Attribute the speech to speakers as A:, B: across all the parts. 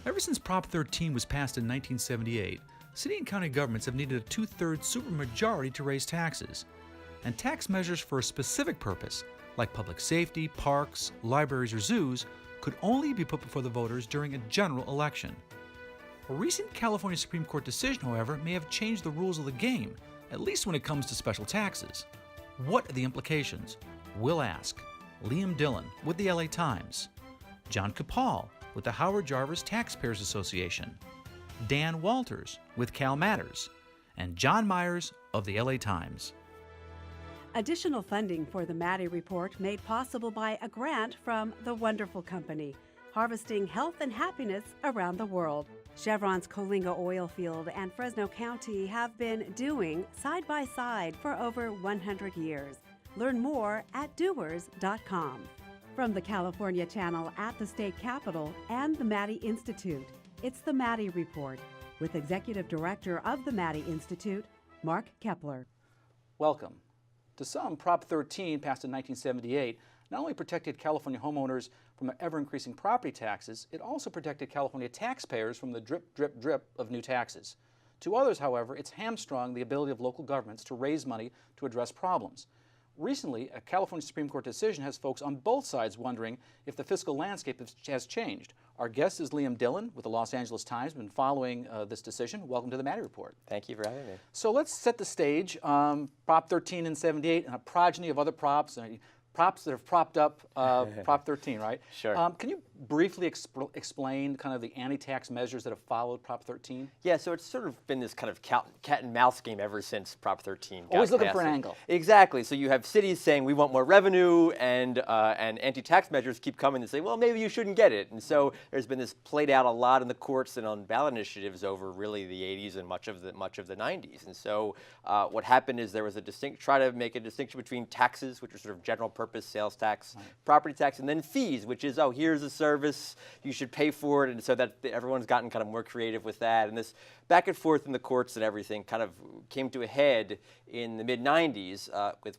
A: Ever since Prop 13 was passed in 1978, city and county governments have needed a two-thirds supermajority to raise taxes. And tax measures for a specific purpose, like public safety, parks, libraries, or zoos, could only be put before the voters during a general election. A recent California Supreme Court decision, however, may have changed the rules of the game, at least when it comes to special taxes. What are the implications? We'll ask Liam Dillon with the LA Times, John Coupal with the Howard Jarvis Taxpayers Association, Dan Walters with CalMatters, and John Myers of the LA Times.
B: Additional funding for the Maddy Report made possible by a grant from The Wonderful Company, harvesting health and happiness around the world. Chevron's Coalinga oil field and Fresno County have been doing side by side for over 100 years. Learn more at doers.com. From the California Channel at the State Capitol and the Maddy Institute, it's the Maddy Report with Executive Director of the Maddy Institute, Mark Keppler.
C: Welcome. To some, Prop 13, passed in 1978, not only protected California homeowners from ever-increasing property taxes, it also protected California taxpayers from the drip, drip, drip of new taxes. To others, however, it's hamstrung the ability of local governments to raise money to address problems. Recently, a California Supreme Court decision has folks on both sides wondering if the fiscal landscape has changed. Our guest is Liam Dillon with the Los Angeles Times, been following this decision. Welcome to the Maddy Report.
D: Thank you for having me.
C: So let's set the stage. Prop 13 in 78 and a progeny of other props that have propped up Prop 13, right?
D: Sure.
C: Can you briefly explain kind of the anti-tax measures that have followed Prop 13?
D: Yeah, so it's sort of been this kind of cat and mouse game ever since Prop 13 got
C: Always looking
D: passed.
C: for an angle.
D: Exactly. So you have cities saying we want more revenue, and anti-tax measures keep coming and say, well, maybe you shouldn't get it. And so there's been this played out a lot in the courts and on ballot initiatives over really the 80s and much of the 90s. And so what happened is there was try to make a distinction between taxes, which are sort of general purpose sales tax, right, property tax, and then fees, which is, oh, here's a service, you should pay for it. And so that everyone's gotten kind of more creative with that. And this back and forth in the courts and everything kind of came to a head in the mid-90s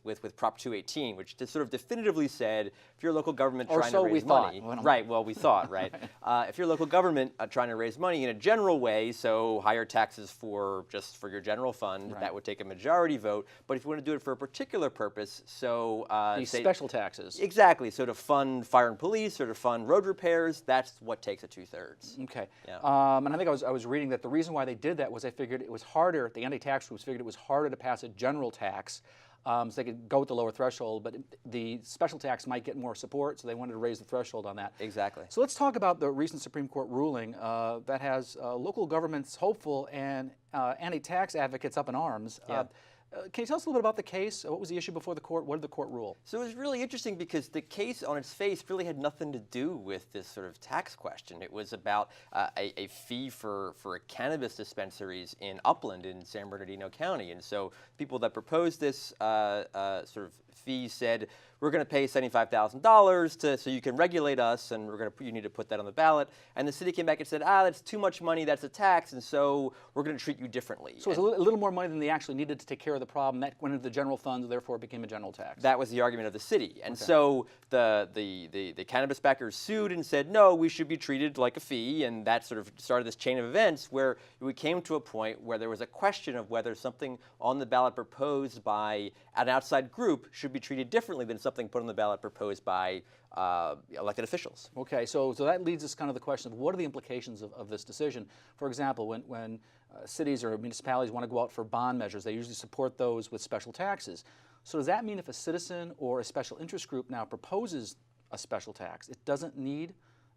D: with Prop 218, which sort of definitively said, if you're a local government trying to raise money, right, well, we thought, right, if you're a local government trying to raise money in a general way, so higher taxes for your general fund, right, that would take a majority vote. But if you want to do it for a particular purpose, so
C: these special taxes.
D: Exactly. So to fund fire and police or to fund road repairs, that's what takes a two-thirds.
C: Okay.
D: Yeah.
C: And I think I was reading that the reason why they did that was they figured it was harder, the anti-tax groups figured it was harder to pass a general tax, so they could go with the lower threshold, but the special tax might get more support, so they wanted to raise the threshold on that.
D: Exactly.
C: So let's talk about the recent Supreme Court ruling that has local governments hopeful and anti-tax advocates up in arms.
D: Yeah.
C: Can you tell us a little bit about the case? What was the issue before the court? What did the court rule?
D: So it was really interesting because the case on its face really had nothing to do with this sort of tax question. It was about a fee for cannabis dispensaries in Upland in San Bernardino County. And so people that proposed this sort of fee said, we're going to pay $75,000 so you can regulate us, and you need to put that on the ballot. And the city came back and said, that's too much money, that's a tax, and so we're going to treat you differently.
C: So it was a little more money than they actually needed to take care of the problem. That went into the general fund, therefore it became a general tax.
D: That was the argument of the city. And so the cannabis backers sued and said, no, we should be treated like a fee, and that sort of started this chain of events where we came to a point where there was a question of whether something on the ballot proposed by an outside group should be treated differently than something put on the ballot proposed by elected officials.
C: Okay, so that leads us kind of the question of what are the implications of this decision? For example, when cities or municipalities want to go out for bond measures, they usually support those with special taxes. So does that mean if a citizen or a special interest group now proposes a special tax, it doesn't need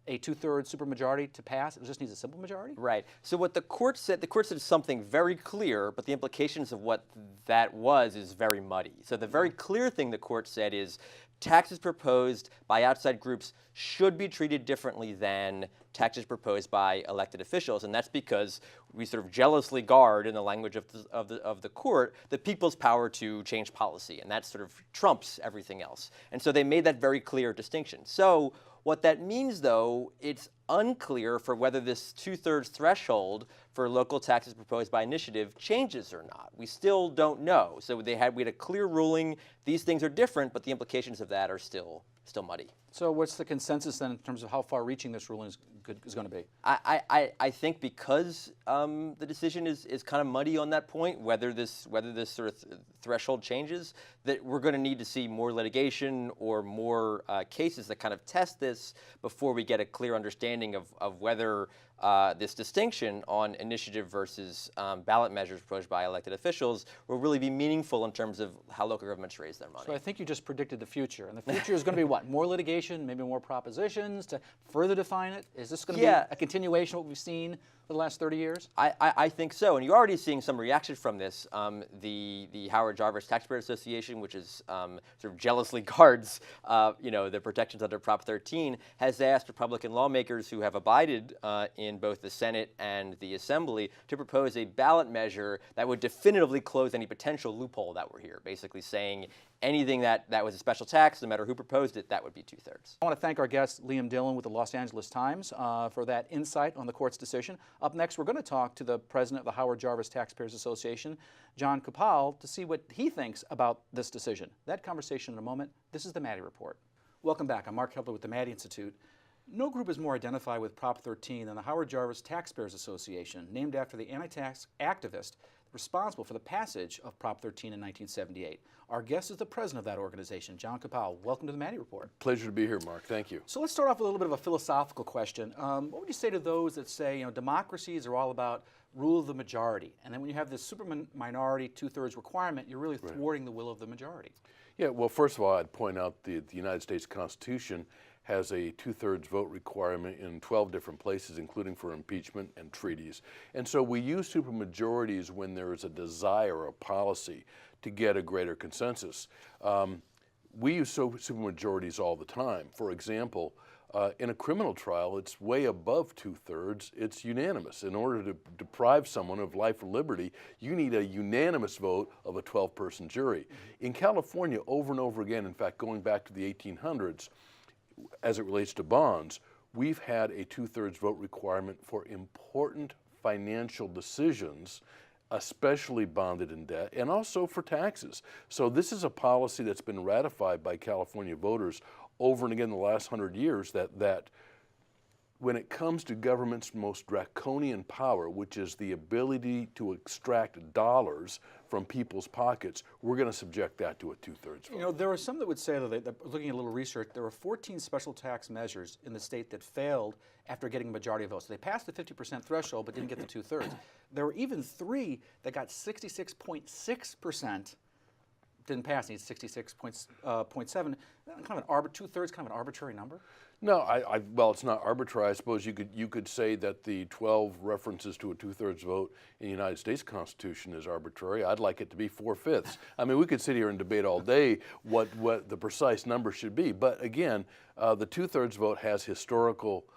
C: a two-thirds supermajority to pass? It just needs a simple majority?
D: Right. So what the court said something very clear, but the implications of what that was is very muddy. So the very clear thing the court said is taxes proposed by outside groups should be treated differently than taxes proposed by elected officials, and that's because we sort of jealously guard, in the language of the court, the people's power to change policy, and that sort of trumps everything else. And so they made that very clear distinction. So what that means, though, it's unclear for whether this 2/3 threshold for local taxes proposed by initiative changes or not. We still don't know. So we had a clear ruling. These things are different, but the implications of that are still muddy.
C: So what's the consensus then in terms of how far-reaching this ruling is going to be?
D: I think because the decision is kind of muddy on that point, whether this sort of threshold changes, that we're going to need to see more litigation or more cases that kind of test this before we get a clear understanding of whether this distinction on initiative versus ballot measures proposed by elected officials will really be meaningful in terms of how local governments raise their money.
C: So I think you just predicted the future, and the future is going to be what? More litigation, maybe more propositions to further define it? Is this going to be a continuation of what we've seen for the last 30 years?
D: I think so, and you're already seeing some reaction from this. The Howard Jarvis Taxpayers Association, which is sort of jealously guards the protections under Prop 13, has asked Republican lawmakers who have abided in both the Senate and the Assembly to propose a ballot measure that would definitively close any potential loophole that were here, basically saying anything that was a special tax, no matter who proposed it, that would be 2/3.
C: I want to thank our guest, Dillon with the Los Angeles Times, for that insight on the court's decision. Up next, we're going to talk to the president of the Howard Jarvis Taxpayers Association, John Coupal, to see what he thinks about this decision. That conversation in a moment. This is the Maddy Report. Welcome back. I'm Mark Keppler with the Maddy Institute. No group is more identified with Prop 13 than the Howard Jarvis Taxpayers Association, named after the anti-tax activist responsible for the passage of Prop 13 in 1978. Our guest is the president of that organization, John Coupal. Welcome to the Maddy Report.
E: Pleasure to be here, Mark. Thank you.
C: So let's start off with a little bit of a philosophical question. What would you say to those that say, democracies are all about rule of the majority, and then when you have this super minority 2/3 requirement, you're really thwarting the will of the majority?
E: Yeah, well, first of all, I'd point out the United States Constitution has a 2/3 vote requirement in 12 different places, including for impeachment and treaties. And so we use supermajorities when there is a desire or a policy to get a greater consensus. We use supermajorities all the time. For example, in a criminal trial, it's way above 2/3. It's unanimous. In order to deprive someone of life or liberty, you need a unanimous vote of a 12-person jury. In California, over and over again, in fact, going back to the 1800s, as it relates to bonds, we've had a 2/3 vote requirement for important financial decisions, especially bonded in debt, and also for taxes. So this is a policy that's been ratified by California voters over and again in the last 100 years, that when it comes to government's most draconian power, which is the ability to extract dollars from people's pockets, we're going to subject that to a 2/3 vote.
C: There are some that would say, that looking at a little research, there were 14 special tax measures in the state that failed after getting a majority of votes. So they passed the 50% threshold but didn't get the 2/3. There were even 3 that got 66.6%. Didn't pass. Needs 66.7. Kind of an 2/3, kind of an arbitrary number.
E: No, well, it's not arbitrary. I suppose you could say that the 12 references to a 2/3 vote in the United States Constitution is arbitrary. I'd like it to be 4/5. I mean, we could sit here and debate all day what the precise number should be. But again, the 2/3 vote has historical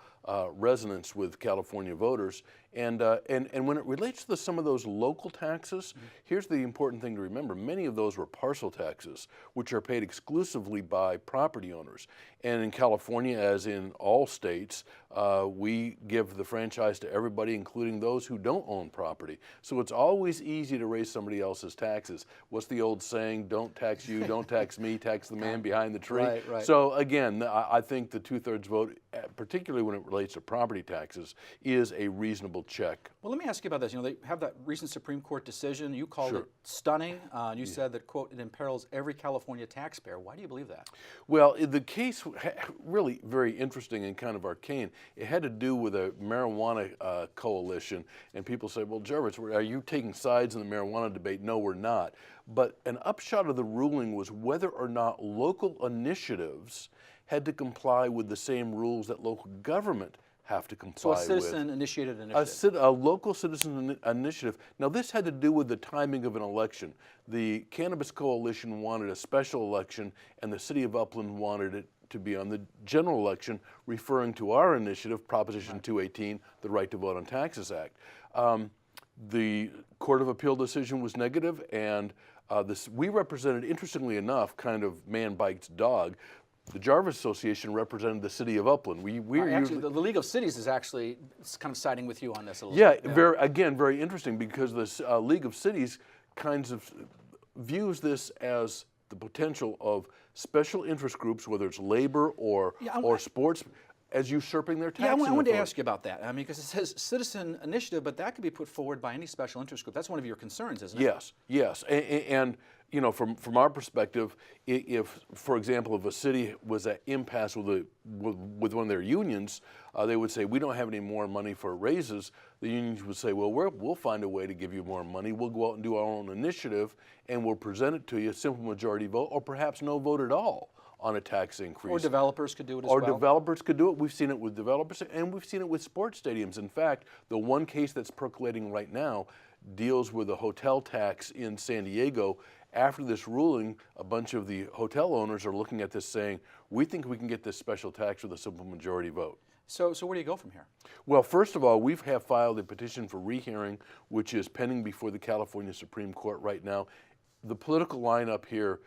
E: resonance with California voters, and when it relates to some of those local taxes, here's the important thing to remember: many of those were parcel taxes, which are paid exclusively by property owners. And in California, as in all states, we give the franchise to everybody, including those who don't own property. So it's always easy to raise somebody else's taxes. What's the old saying? Don't tax you, don't tax me, tax the man behind the tree.
C: Right.
E: So again, I think the 2/3 vote, particularly when it relates to property taxes, is a reasonable check.
C: Well, let me ask you about this. They have that recent Supreme Court decision. You called it stunning. You said that, quote, it imperils every California taxpayer. Why do you believe that?
E: Well, the case really very interesting and kind of arcane. It had to do with a marijuana coalition, and people say, well, Jarvis, are you taking sides in the marijuana debate? No, we're not. But an upshot of the ruling was whether or not local initiatives had to comply with the same rules that local government have to comply with.
C: So a citizen-initiated initiative.
E: A local citizen initiative. Now, this had to do with the timing of an election. The Cannabis Coalition wanted a special election, and the City of Upland wanted it to be on the general election, referring to our initiative, Proposition 218, the Right to Vote on Taxes Act. The Court of Appeal decision was negative, and we represented, interestingly enough, kind of man bites dog, The Jarvis Association represented the city of Upland. We're
C: Actually,
E: usually,
C: the League of Cities is actually kind of siding with you on this a little
E: yeah,
C: bit.
E: very interesting, because this League of Cities kinds of views this as the potential of special interest groups, whether it's labor or sports, as usurping their taxing
C: Yeah, I wanted to
E: authority.
C: ask you about that. I mean, because it says citizen initiative, but that could be put forward by any special interest group. That's one of your concerns, isn't it?
E: Yes, yes, and you know, from our perspective, if, for example, if a city was at impasse with one of their unions, they would say, we don't have any more money for raises. The unions would say, well, we'll find a way to give you more money. We'll go out and do our own initiative, and we'll present it to you, simple majority vote, or perhaps no vote at all on a tax increase.
C: Or developers could do it as
E: Or
C: well.
E: developers could do it. We've seen it with developers, and we've seen it with sports stadiums. In fact, the one case that's percolating right now deals with a hotel tax in San Diego. After this ruling, a bunch of the hotel owners are looking at this saying, we think we can get this special tax with a simple majority vote.
C: So where do you go from here?
E: Well, first of all, we have filed a petition for rehearing, which is pending before the California Supreme Court right now. The political lineup here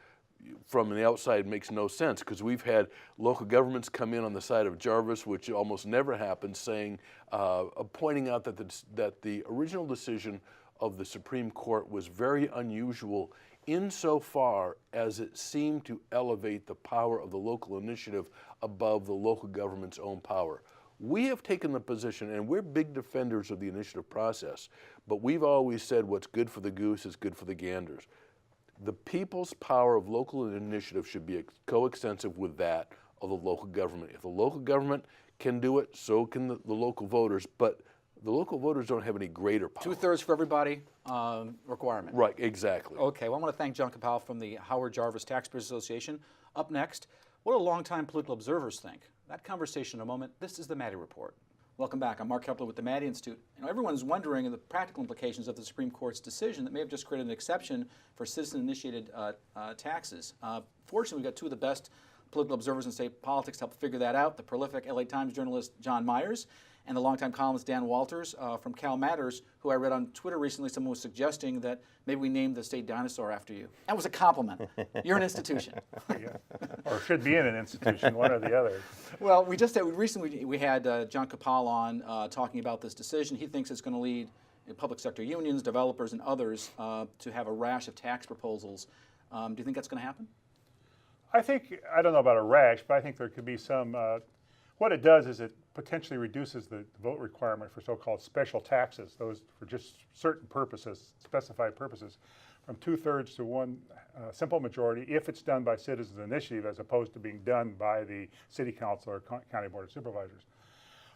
E: from the outside makes no sense, because we've had local governments come in on the side of Jarvis, which almost never happens, saying, pointing out that the original decision of the Supreme Court was very unusual insofar as it seemed to elevate the power of the local initiative above the local government's own power. We have taken the position, and we're big defenders of the initiative process, but we've always said what's good for the goose is good for the ganders. The people's power of local initiative should be coextensive with that of the local government. If the local government can do it, so can the local voters, but the local voters don't have any greater power.
C: 2/3 for everybody requirement.
E: Right, exactly.
C: Okay, well, I want to thank John Coupal from the Howard Jarvis Taxpayers Association. Up next, what do longtime political observers think? That conversation in a moment. This is the Maddy Report. Welcome back. I'm Mark Keppler with the Maddy Institute. You know, everyone's wondering the practical implications of the Supreme Court's decision that may have just created an exception for citizen-initiated taxes. Fortunately, we've got two of the best political observers in state politics to help figure that out, the prolific LA Times journalist John Myers and the longtime columnist Dan Walters from CalMatters, who I read on Twitter recently, someone was suggesting that maybe we named the state dinosaur after you. That was a compliment. You're an institution.
F: Yeah. Or should be in an institution, one or the other.
C: Well, we just had, recently we had John Coupal on talking about this decision. He thinks it's going to lead public sector unions, developers, and others to have a rash of tax proposals. Do you think that's going to happen?
F: I don't know about a rash, but I think there could be some, what it does is it potentially reduces the vote requirement for so-called special taxes, those for just certain purposes, specified purposes, from 2/3 to one simple majority if it's done by citizens initiative as opposed to being done by the city council or county board of supervisors.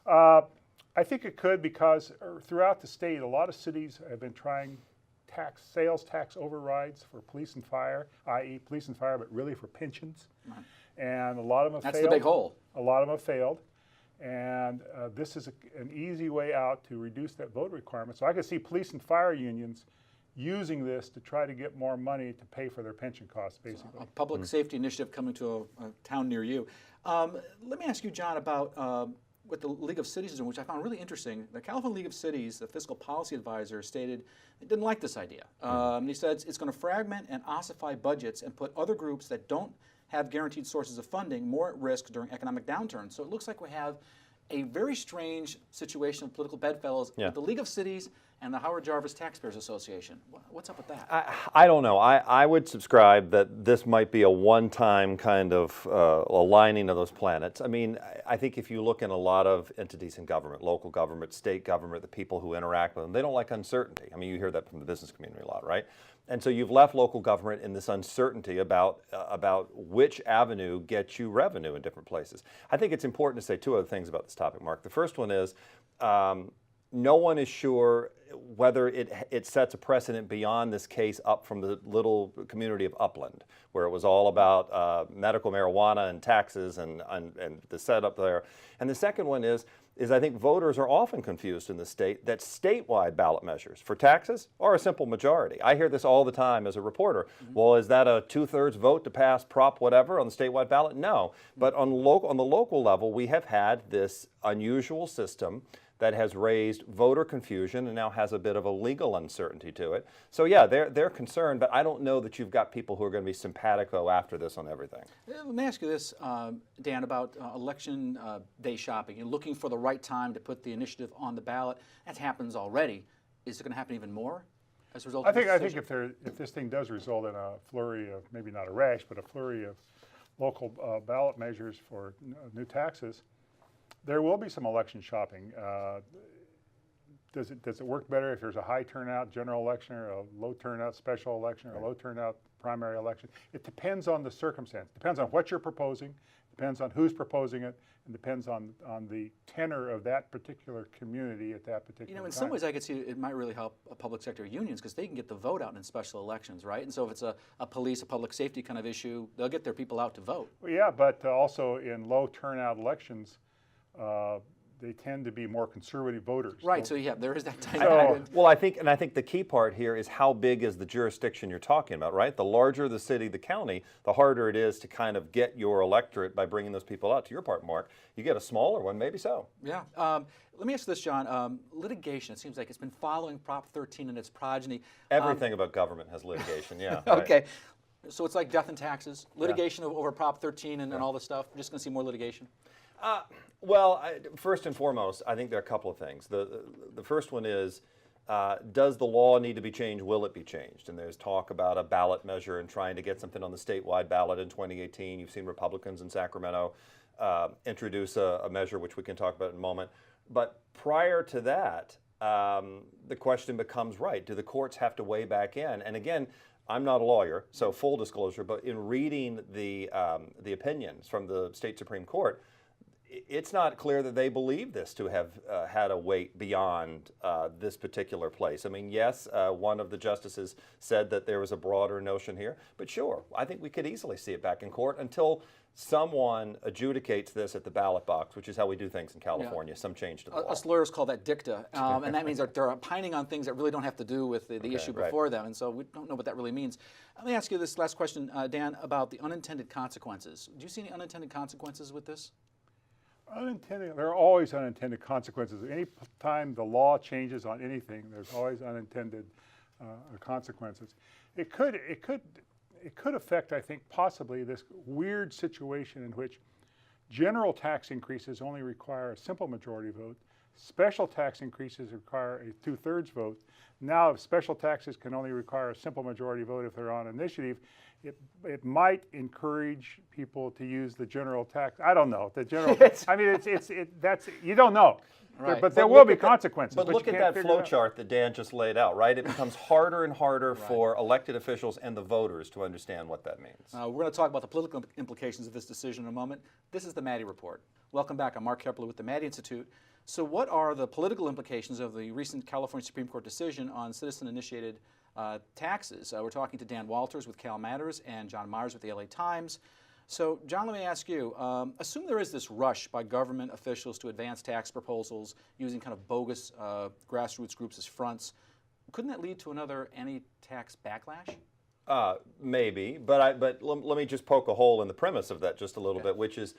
F: I think it could, because throughout the state, a lot of cities have been trying sales tax overrides for police and fire, i.e. police and fire, but really for pensions. Right. And a lot of them have failed.
C: That's the big hole.
F: A lot of them have failed. And this is an easy way out to reduce that vote requirement. So I could see police and fire unions using this to try to get more money to pay for their pension costs, basically.
C: A public safety initiative coming to a town near you. Let me ask you, John, about what the League of Cities is doing, which I found really interesting. The California League of Cities, the fiscal policy advisor, stated he didn't like this idea. He said it's going to fragment and ossify budgets and put other groups that don't have guaranteed sources of funding more at risk during economic downturns. So it looks like we have a very strange situation of political bedfellows with the League of Cities and the Howard Jarvis Taxpayers Association. What's up with that?
G: I don't know. I would subscribe that this might be a one-time kind of aligning of those planets. I mean, I think if you look in a lot of entities in government, local government, state government, the people who interact with them, they don't like uncertainty. I mean, you hear that from the business community a lot, right? And so you've left local government in this uncertainty about which avenue gets you revenue in different places. I think it's important to say two other things about this topic, Mark. The first one is no one is sure whether it sets a precedent beyond this case up from the little community of Upland, where it was all about medical marijuana and taxes and the setup there. And the second one is I think voters are often confused in the state that statewide ballot measures for taxes are a simple majority. I hear this all the time as a reporter. Well, is that a 2/3 vote to pass Prop whatever on the statewide ballot? No. But on the local level, we have had this unusual system that has raised voter confusion and now has a bit of a legal uncertainty to it. So yeah, they're concerned, but I don't know that you've got people who are going to be simpatico after this on everything.
C: Let me ask you this, Dan, about election day shopping. You're looking for the right time to put the initiative on the ballot. That happens already. Is it going to happen even more as a result of this decision?
F: I think if this thing does result in a flurry of, maybe not a rash, but a flurry of local ballot measures for new taxes, there will be some election shopping. Does it work better if there's a high turnout general election or a low turnout special election or a low turnout primary election? It depends on the circumstance. Depends on what you're proposing, depends on who's proposing it, and depends on the tenor of that particular community at that particular time.
C: You know, in some ways I could see it might really help public sector unions because they can get the vote out in special elections, right? And so if it's a police, a public safety kind of issue, they'll get their people out to vote.
F: Well, yeah, but also in low turnout elections, they tend to be more conservative voters.
C: Right, so yeah, there is that dynamic.
G: Well, I think the key part here is how big is the jurisdiction you're talking about, right? The larger the city, the county, the harder it is to kind of get your electorate by bringing those people out. To your part, Mark, you get a smaller one, maybe so.
C: Yeah. Let me ask this, John. Litigation, it seems like it's been following Prop 13 and its progeny.
G: Everything about government has litigation, yeah.
C: Okay.
G: Right.
C: So it's like death and taxes, litigation over Prop 13 and all this stuff. We're just going to see more litigation?
G: Well, first and foremost, I think there are a couple of things. The first one is, does the law need to be changed? Will it be changed? And there's talk about a ballot measure and trying to get something on the statewide ballot in 2018. You've seen Republicans in Sacramento introduce a measure, which we can talk about in a moment. But prior to that, the question becomes, right, do the courts have to weigh back in? And again, I'm not a lawyer, so full disclosure, but in reading the opinions from the state Supreme Court, it's not clear that they believe this to have had a weight beyond this particular place. I mean, yes, one of the justices said that there was a broader notion here, but sure, I think we could easily see it back in court until someone adjudicates this at the ballot box, which is how we do things in California, some change to the law.
C: Us lawyers call that dicta, and that means they're opining on things that really don't have to do with the issue before them, and so we don't know what that really means. Let me ask you this last question, Dan, about the unintended consequences. Do you see any unintended consequences with this?
F: There are always unintended consequences. Any time the law changes on anything, there's always unintended consequences. It could affect, I think, possibly this weird situation in which general tax increases only require a simple majority vote. Special tax increases require a 2/3 vote. Now, if special taxes can only require a simple majority vote if they're on initiative, it might encourage people to use the general tax. I don't know. The general. I mean, that's you don't know.
C: Right.
F: But there will be consequences.
G: But look at that flow chart that Dan just laid out, right? It becomes harder and harder for elected officials and the voters to understand what that means.
C: We're going to talk about the political implications of this decision in a moment. This is the Maddy Report. Welcome back. I'm Mark Keppler with the Maddy Institute. So what are the political implications of the recent California Supreme Court decision on citizen-initiated taxes? We're talking to Dan Walters with CalMatters and John Myers with the LA Times. So, John, let me ask you, assume there is this rush by government officials to advance tax proposals using kind of bogus grassroots groups as fronts. Couldn't that lead to another anti-tax backlash?
G: Maybe, but let me just poke a hole in the premise of that just a little bit, which is,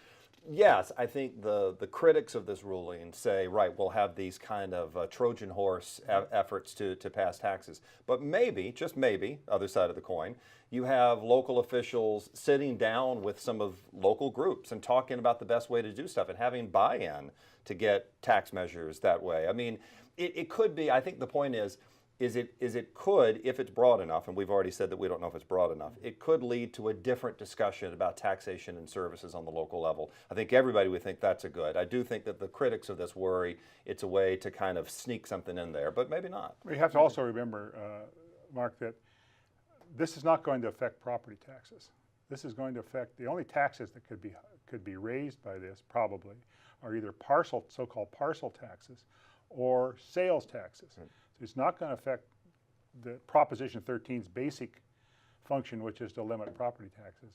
G: yes, I think the critics of this ruling say, right, we'll have these kind of Trojan horse efforts to pass taxes. But maybe, just maybe, other side of the coin, you have local officials sitting down with some of local groups and talking about the best way to do stuff and having buy-in to get tax measures that way. I mean, it could be, I think the point is it could, if it's broad enough, and we've already said that we don't know if it's broad enough, it could lead to a different discussion about taxation and services on the local level. I think everybody would think that's a good. I do think that the critics of this worry it's a way to kind of sneak something in there, but maybe not.
F: We have to also remember, Mark, that this is not going to affect property taxes. This is going to affect, the only taxes that could be raised by this probably are either so-called parcel taxes or sales taxes. So it's not going to affect the Proposition 13's basic function, which is to limit property taxes.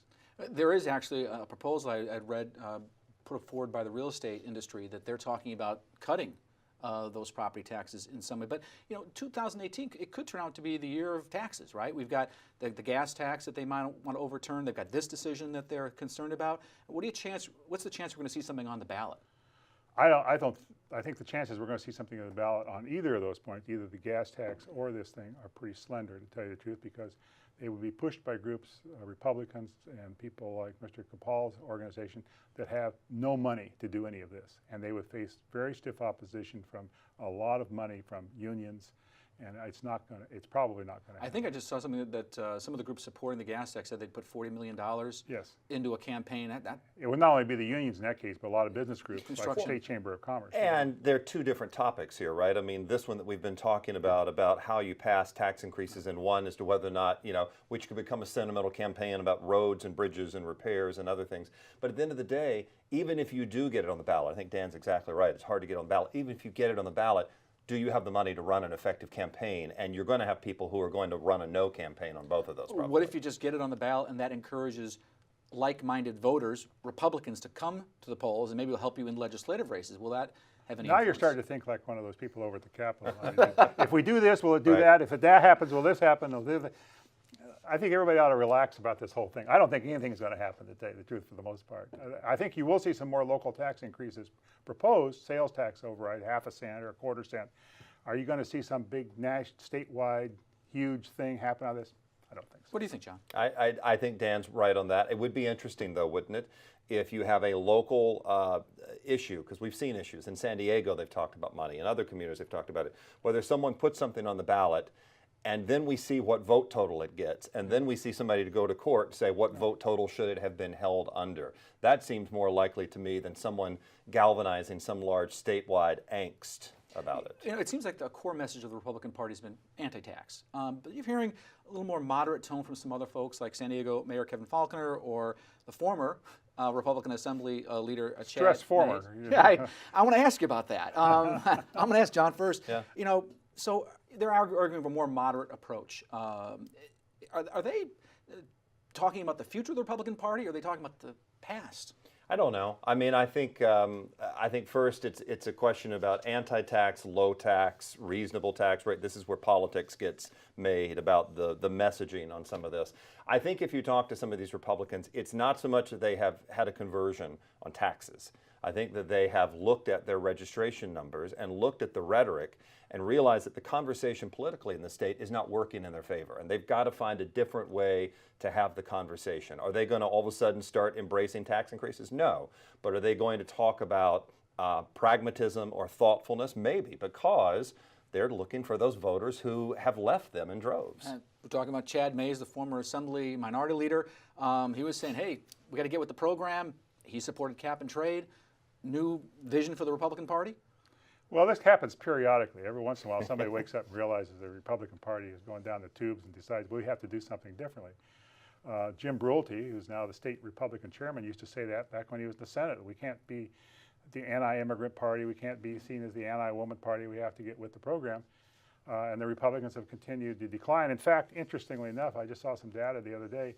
C: There is actually a proposal I'd read put forward by the real estate industry that they're talking about cutting those property taxes in some way. But, you know, 2018, it could turn out to be the year of taxes, right? We've got the gas tax that they might want to overturn. They've got this decision that they're concerned about. What's the chance we're going to see something on the ballot?
F: I think the chances we're going to see something on the ballot on either of those points, either the gas tax or this thing, are pretty slender, to tell you the truth, because they would be pushed by groups, Republicans and people like Mr. Coupal's organization, that have no money to do any of this. And they would face very stiff opposition from a lot of money from unions, and it's probably not going to happen.
C: I think I just saw something that some of the groups supporting the gas tax said they'd put $40 million into a campaign.
F: It would not only be the unions in that case, but a lot of business groups like the State Chamber of Commerce.
G: And there are two different topics here, right? I mean, this one that we've been talking about how you pass tax increases in one as to whether or not, which could become a sentimental campaign about roads and bridges and repairs and other things. But at the end of the day, even if you do get it on the ballot, I think Dan's exactly right, it's hard to get on the ballot. Even if you get it on the ballot, do you have the money to run an effective campaign? And you're going to have people who are going to run a no campaign on both of those. Probably.
C: What if you just get it on the ballot and that encourages like-minded voters, Republicans, to come to the polls, and maybe will help you in legislative races? Will that have any influence?
F: You're starting to think like one of those people over at the Capitol. If we do this, will it do that? If that happens, will this happen? I think everybody ought to relax about this whole thing. I don't think anything is going to happen, to tell you the truth, for the most part. I think you will see some more local tax increases proposed, sales tax override, 1/2 cent or 1/4 cent. Are you going to see some big statewide, huge thing happen out of this? I don't think so.
C: What do you think, John?
G: I think Dan's right on that. It would be interesting, though, wouldn't it, if you have a local issue, because we've seen issues. In San Diego, they've talked about money. In other communities, they've talked about it. Whether someone puts something on the ballot, and then we see what vote total it gets, and then we see somebody to go to court and say what vote total should it have been held under. That seems more likely to me than someone galvanizing some large statewide angst about it.
C: It seems like the core message of the Republican Party has been anti-tax. But you're hearing a little more moderate tone from some other folks like San Diego Mayor Kevin Faulconer or the former Republican Assembly Leader Chad.
F: Stress former.
C: Yeah, I want to ask you about that. I'm going to ask John first.
G: Yeah.
C: So they're arguing for a more moderate approach. Are they talking about the future of the Republican Party, or are they talking about the past?
G: I don't know. I mean, I think first it's a question about anti-tax, low tax, reasonable tax rate. This is where politics gets made about the messaging on some of this. I think if you talk to some of these Republicans, it's not so much that they have had a conversion on taxes. I think that they have looked at their registration numbers and looked at the rhetoric and realized that the conversation politically in the state is not working in their favor. And they've got to find a different way to have the conversation. Are they going to all of a sudden start embracing tax increases? No. But are they going to talk about pragmatism or thoughtfulness? Maybe, because they're looking for those voters who have left them in droves.
C: We're talking about Chad Mays, the former Assembly Minority Leader. He was saying, hey, we got to get with the program. He supported cap and trade. New vision for the Republican Party?
F: Well, this happens periodically. Every once in a while, somebody wakes up and realizes the Republican Party is going down the tubes and decides we have to do something differently. Jim Brulte, who's now the state Republican chairman, used to say that back when he was in the Senate. We can't be the anti-immigrant party. We can't be seen as the anti-woman party. We have to get with the program. And the Republicans have continued to decline. In fact, interestingly enough, I just saw some data the other day.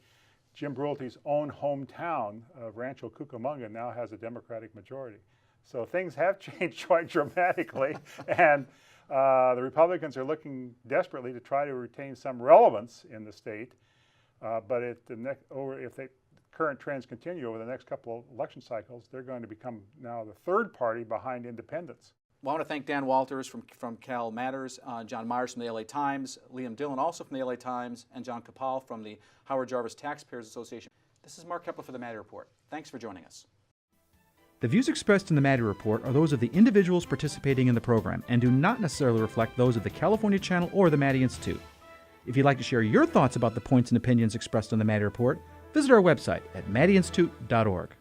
F: Jim Brulte's own hometown of Rancho Cucamonga now has a Democratic majority. So things have changed quite dramatically, and the Republicans are looking desperately to try to retain some relevance in the state. But if the current trends continue over the next couple of election cycles, they're going to become now the third party behind independents.
C: Well, I want to thank Dan Walters from CalMatters, John Myers from the LA Times, Liam Dillon also from the LA Times, and John Coupal from the Howard Jarvis Taxpayers Association. This is Mark Keppler for the Maddy Report. Thanks for joining us.
A: The views expressed in the Maddy Report are those of the individuals participating in the program and do not necessarily reflect those of the California Channel or the Maddy Institute. If you'd like to share your thoughts about the points and opinions expressed on the Maddy Report, visit our website at maddyinstitute.org.